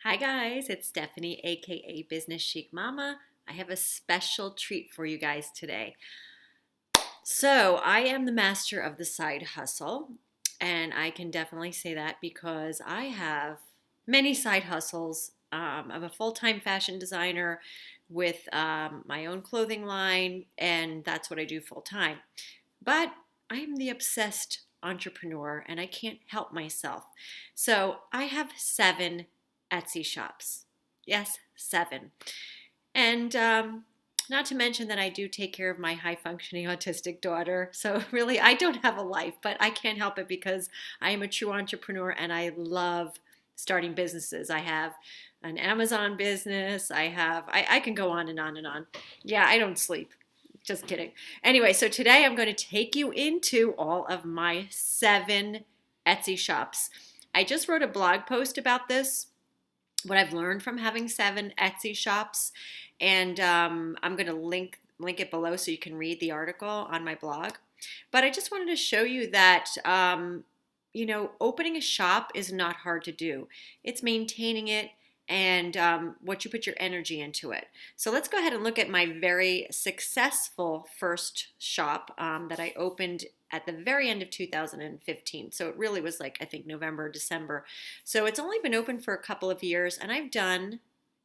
Hi guys, it's Stephanie, aka Business Chic Mama. I have a special treat for you guys today. So, I am the master of the side hustle, and I can definitely say that because I have many side hustles. I'm a full-time fashion designer with my own clothing line, and that's what I do full-time. But I'm the obsessed entrepreneur, and I can't help myself. So, I have 7 Etsy shops. Yes, 7. And not to mention that I do take care of my high functioning autistic daughter. So, really, I don't have a life, but I can't help it because I am a true entrepreneur and I love starting businesses. I have an Amazon business. I can go on and on and on. Yeah, I don't sleep. Just kidding. Anyway, so today I'm going to take you into all of my 7 Etsy shops. I just wrote a blog post about this, what I've learned from having 7 Etsy shops, and I'm going to link it below so you can read the article on my blog. But I just wanted to show you that opening a shop is not hard to do. It's maintaining it and what you put your energy into it. So let's go ahead and look at my very successful first shop that I opened at the very end of 2015. So it really was like, I think, November, December. So it's only been open for a couple of years, and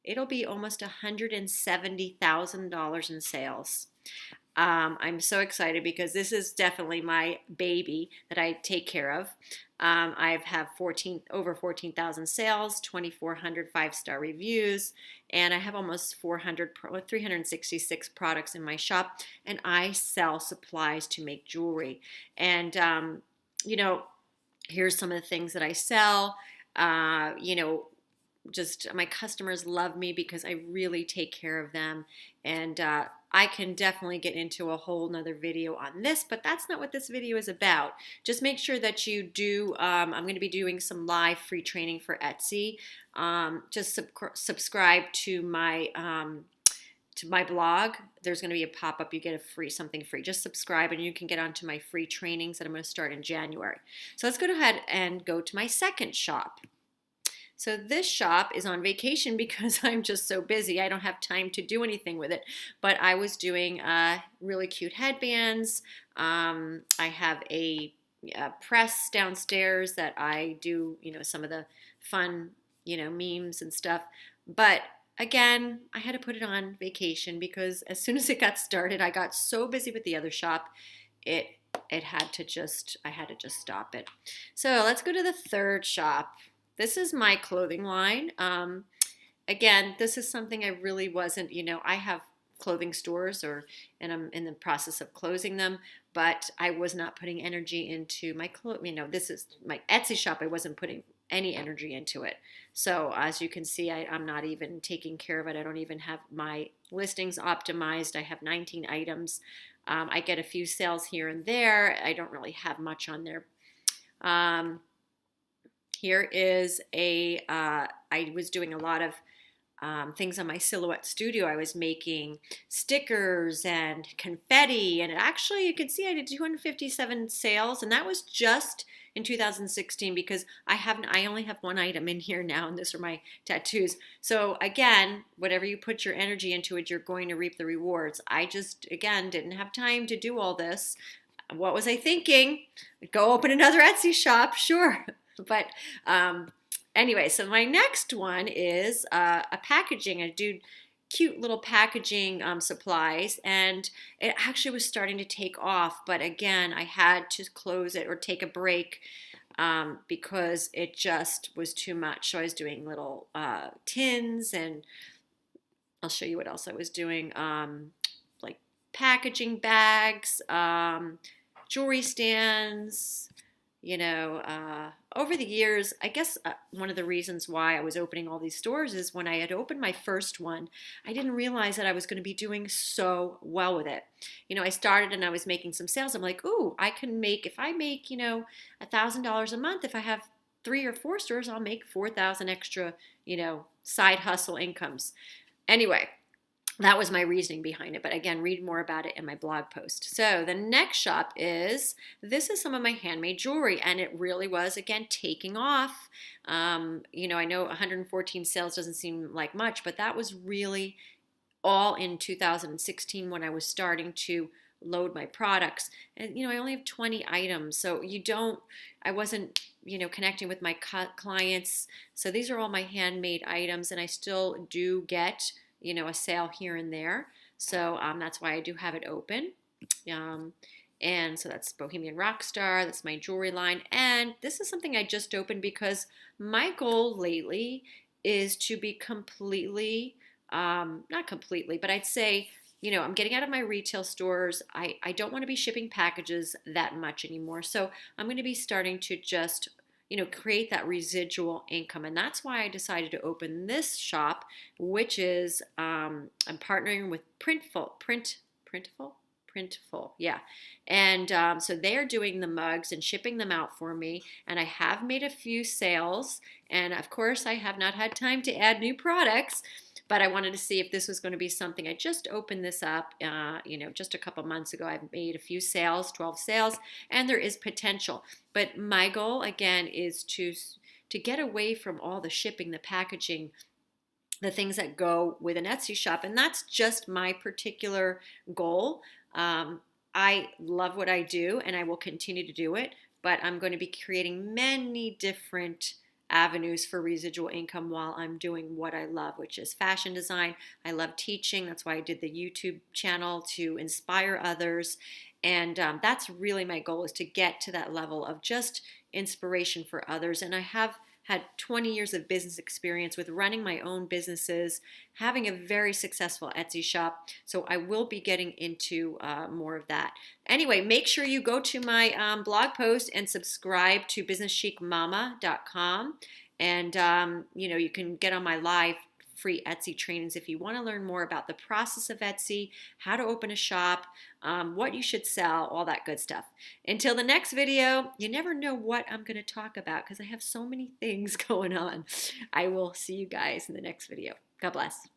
it'll be almost $170,000 in sales. I'm so excited because this is definitely my baby that I take care of. I have over 14,000 sales, 2,400 five-star reviews, and I have almost 366 products in my shop, and I sell supplies to make jewelry. And, here's some of the things that I sell. Just my customers love me because I really take care of them, and I can definitely get into a whole nother video on this, but that's not what this video is about. Just make sure that you do, I'm going to be doing some live free training for Etsy. Just subscribe to my blog. There's going to be a pop-up. You get something free. Just subscribe and you can get onto my free trainings that I'm going to start in January. So let's go ahead and go to my second shop. So this shop is on vacation because I'm just so busy. I don't have time to do anything with it. But I was doing really cute headbands. I have a press downstairs that I do, some of the fun, memes and stuff. But again, I had to put it on vacation because as soon as it got started, I got so busy with the other shop, I had to just stop it. So let's go to the third shop. This is my clothing line. Again, this is something I really wasn't, I have clothing stores and I'm in the process of closing them, but I was not putting energy into my clothing. This is my Etsy shop. I wasn't putting any energy into it. So as you can see, I'm not even taking care of it. I don't even have my listings optimized. I have 19 items. I get a few sales here and there. I don't really have much on there. Here is I was doing a lot of things on my Silhouette Studio. I was making stickers and confetti, and actually, you can see I did 257 sales, and that was just in 2016 because I only have one item in here now, and these are my tattoos. So again, whatever you put your energy into it, you're going to reap the rewards. I just, again, didn't have time to do all this. What was I thinking? Go open another Etsy shop, sure. But anyway, so my next one is a packaging. I do cute little packaging supplies, and it actually was starting to take off. But again, I had to close it or take a break because it just was too much. So I was doing little tins, and I'll show you what else I was doing, like packaging bags, jewelry stands. Over the years, I guess one of the reasons why I was opening all these stores is when I had opened my first one, I didn't realize that I was going to be doing so well with it. I started and I was making some sales. I'm like, ooh, if I make, $1,000 a month, if I have 3 or 4 stores, I'll make 4,000 extra, side hustle incomes. Anyway, that was my reasoning behind it. But again, read more about it in my blog post. So the next shop this is some of my handmade jewelry, and it really was, again, taking off. I know 114 sales doesn't seem like much, but that was really all in 2016 when I was starting to load my products. And, I only have 20 items. So I wasn't, connecting with my clients. So these are all my handmade items, and I still do get, a sale here and there. So that's why I do have it open. And so that's Bohemian Rockstar. That's my jewelry line. And this is something I just opened because my goal lately is to be completely, not completely, but I'd say, I'm getting out of my retail stores. I don't want to be shipping packages that much anymore. So I'm going to be starting to just, create that residual income. And that's why I decided to open this shop, which is, I'm partnering with Printful, yeah. And so they're doing the mugs and shipping them out for me. And I have made a few sales. And of course, I have not had time to add new products, but I wanted to see if this was going to be something. I just opened this up, just a couple months ago. I've made a few sales, 12 sales, and there is potential. But my goal, again, is to get away from all the shipping, the packaging, the things that go with an Etsy shop. And that's just my particular goal. I love what I do, and I will continue to do it, but I'm going to be creating many different avenues for residual income while I'm doing what I love, which is fashion design. I love teaching. That's why I did the YouTube channel, to inspire others. And that's really my goal, is to get to that level of just inspiration for others. And I have had 20 years of business experience with running my own businesses, having a very successful Etsy shop. So I will be getting into more of that. Anyway, make sure you go to my blog post and subscribe to businesschicmama.com. And, you can get on my live free Etsy trainings if you want to learn more about the process of Etsy, how to open a shop, what you should sell, all that good stuff. Until the next video, you never know what I'm going to talk about because I have so many things going on. I will see you guys in the next video. God bless.